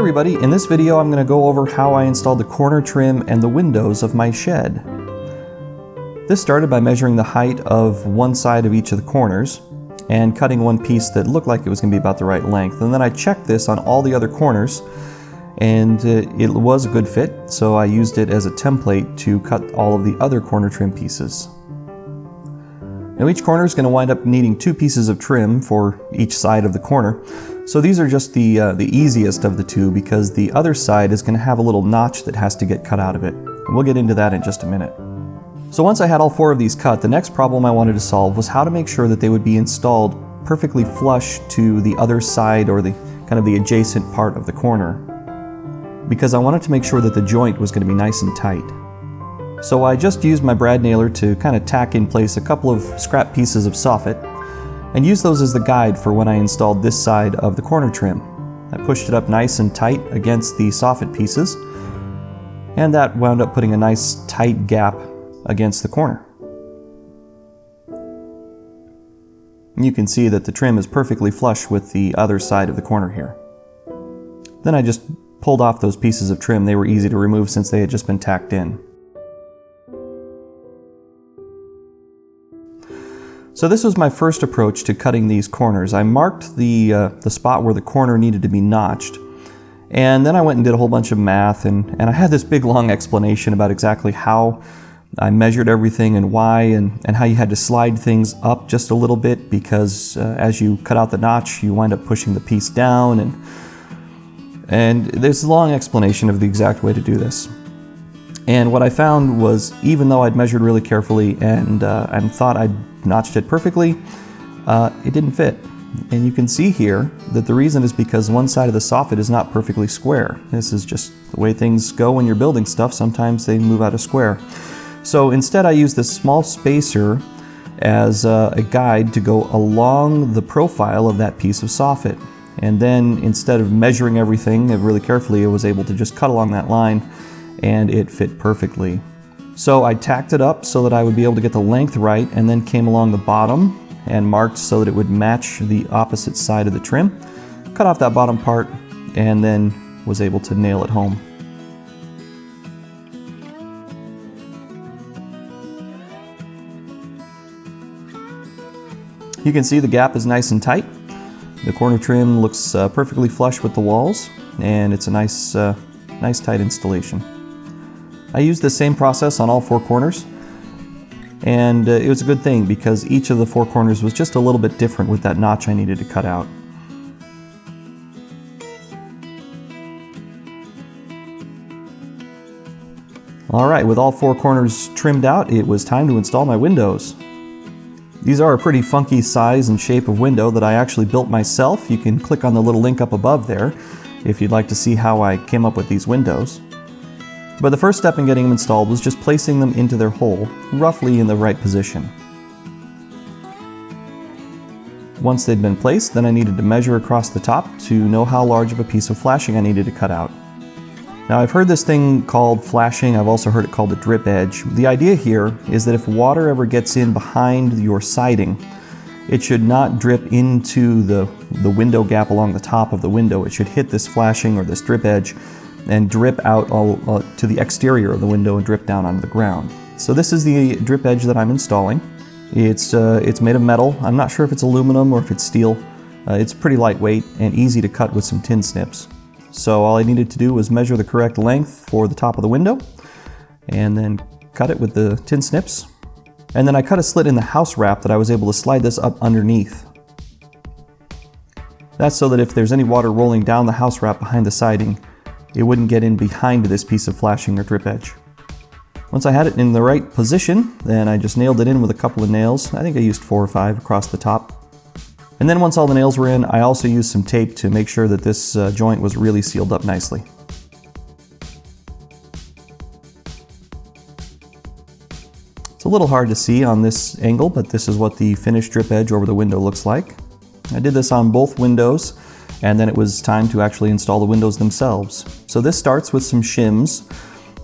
everybody, in this video I'm going to go over how I installed the corner trim and the windows of my shed. This started by measuring the height of one side of each of the corners and cutting one piece that looked like it was going to be about the right length. And then I checked this on all the other corners and it was a good fit, so I used it as a template to cut all of the other corner trim pieces. Now each corner is going to wind up needing two pieces of trim for each side of the corner. So these are just the easiest of the two because the other side is going to have a little notch that has to get cut out of it. And we'll get into that in just a minute. So once I had all four of these cut, the next problem I wanted to solve was how to make sure that they would be installed perfectly flush to the other side or the kind of the adjacent part of the corner, because I wanted to make sure that the joint was going to be nice and tight. So I just used my brad nailer to kind of tack in place a couple of scrap pieces of soffit and used those as the guide for when I installed this side of the corner trim. I pushed it up nice and tight against the soffit pieces, and that wound up putting a nice tight gap against the corner. And you can see that the trim is perfectly flush with the other side of the corner here. Then I just pulled off those pieces of trim. They were easy to remove since they had just been tacked in. So this was my first approach to cutting these corners. I marked the spot where the corner needed to be notched, and then I went and did a whole bunch of math, and I had this big long explanation about exactly how I measured everything and why, and how you had to slide things up just a little bit because as you cut out the notch you wind up pushing the piece down, and there's a long explanation of the exact way to do this. And what I found was, even though I'd measured really carefully and thought I'd notched it perfectly, it didn't fit. And you can see here that the reason is because one side of the soffit is not perfectly square. This is just the way things go when you're building stuff. Sometimes they move out of square. So instead I used this small spacer as a guide to go along the profile of that piece of soffit. And then instead of measuring everything really carefully, I was able to just cut along that line, and it fit perfectly. So I tacked it up so that I would be able to get the length right, and then came along the bottom and marked so that it would match the opposite side of the trim, cut off that bottom part, and then was able to nail it home. You can see the gap is nice and tight. The corner trim looks perfectly flush with the walls, and it's a nice tight installation. I used the same process on all four corners, and it was a good thing because each of the four corners was just a little bit different with that notch I needed to cut out. Alright, with all four corners trimmed out, it was time to install my windows. These are a pretty funky size and shape of window that I actually built myself. You can click on the little link up above there if you'd like to see how I came up with these windows. But the first step in getting them installed was just placing them into their hole, roughly in the right position. Once they'd been placed, then I needed to measure across the top to know how large of a piece of flashing I needed to cut out. Now I've heard this thing called flashing, I've also heard it called the drip edge. The idea here is that if water ever gets in behind your siding, it should not drip into the window gap along the top of the window. It should hit this flashing or this drip edge and drip out to the exterior of the window and drip down onto the ground. So this is the drip edge that I'm installing. It's made of metal. I'm not sure if it's aluminum or if it's steel. It's pretty lightweight and easy to cut with some tin snips. So all I needed to do was measure the correct length for the top of the window and then cut it with the tin snips. And then I cut a slit in the house wrap that I was able to slide this up underneath. That's so that if there's any water rolling down the house wrap behind the siding, it wouldn't get in behind this piece of flashing or drip edge. Once I had it in the right position, then I just nailed it in with a couple of nails. I think I used 4 or 5 across the top. And then once all the nails were in, I also used some tape to make sure that this joint was really sealed up nicely. It's a little hard to see on this angle, but this is what the finished drip edge over the window looks like. I did this on both windows, and then it was time to actually install the windows themselves. So this starts with some shims,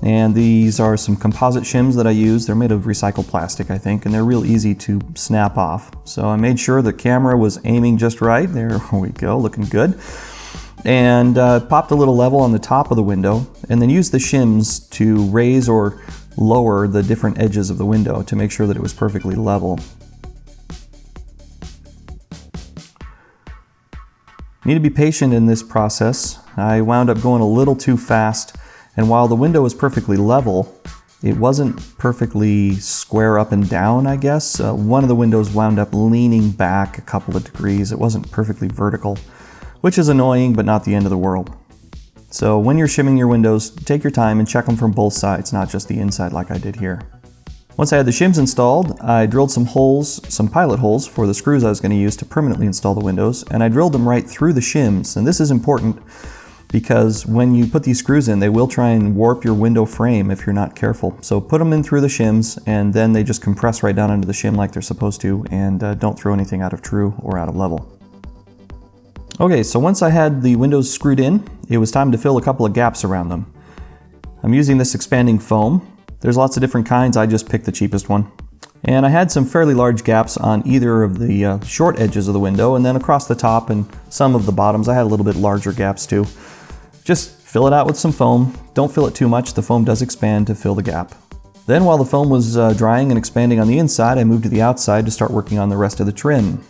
and these are some composite shims that I use. They're made of recycled plastic, I think, and they're real easy to snap off. So I made sure the camera was aiming just right. There we go, looking good. and popped a little level on the top of the window, and then used the shims to raise or lower the different edges of the window to make sure that it was perfectly level. Need to be patient in this process. I wound up going a little too fast, and while the window was perfectly level, it wasn't perfectly square up and down, I guess. One of the windows wound up leaning back a couple of degrees. It wasn't perfectly vertical, which is annoying, but not the end of the world. So when you're shimming your windows, take your time and check them from both sides, not just the inside like I did here. Once I had the shims installed, I drilled some holes, some pilot holes for the screws I was going to use to permanently install the windows, and I drilled them right through the shims. And this is important because when you put these screws in, they will try and warp your window frame if you're not careful. So put them in through the shims, and then they just compress right down into the shim like they're supposed to, and don't throw anything out of true or out of level. Okay, so once I had the windows screwed in, it was time to fill a couple of gaps around them. I'm using this expanding foam. There's lots of different kinds, I just picked the cheapest one. And I had some fairly large gaps on either of the short edges of the window, and then across the top and some of the bottoms I had a little bit larger gaps too. Just fill it out with some foam. Don't fill it too much, the foam does expand to fill the gap. Then while the foam was drying and expanding on the inside, I moved to the outside to start working on the rest of the trim.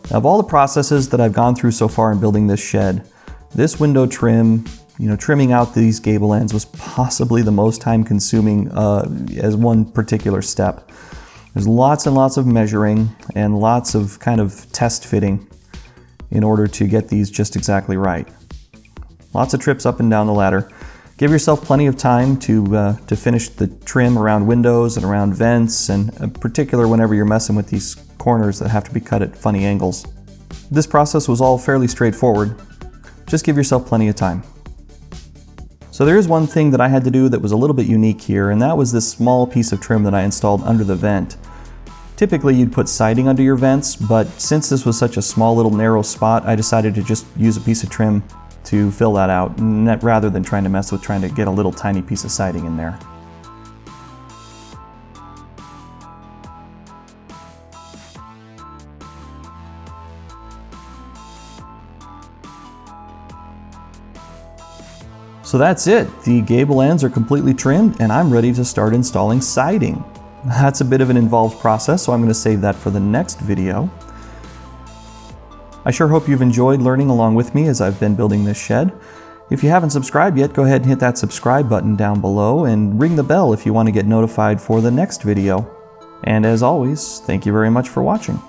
Now, of all the processes that I've gone through so far in building this shed, this window trim, trimming out these gable ends was possibly the most time consuming as one particular step. There's lots and lots of measuring and lots of kind of test fitting in order to get these just exactly right. Lots of trips up and down the ladder. Give yourself plenty of time to finish the trim around windows and around vents, and in particular whenever you're messing with these corners that have to be cut at funny angles. This process was all fairly straightforward. Just give yourself plenty of time. So there is one thing that I had to do that was a little bit unique here, and that was this small piece of trim that I installed under the vent. Typically you'd put siding under your vents, but since this was such a small little narrow spot, I decided to just use a piece of trim to fill that out, rather than trying to get a little tiny piece of siding in there. So that's it. The gable ends are completely trimmed, and I'm ready to start installing siding. That's a bit of an involved process, so I'm going to save that for the next video. I sure hope you've enjoyed learning along with me as I've been building this shed. If you haven't subscribed yet, go ahead and hit that subscribe button down below and ring the bell if you want to get notified for the next video. And as always, thank you very much for watching.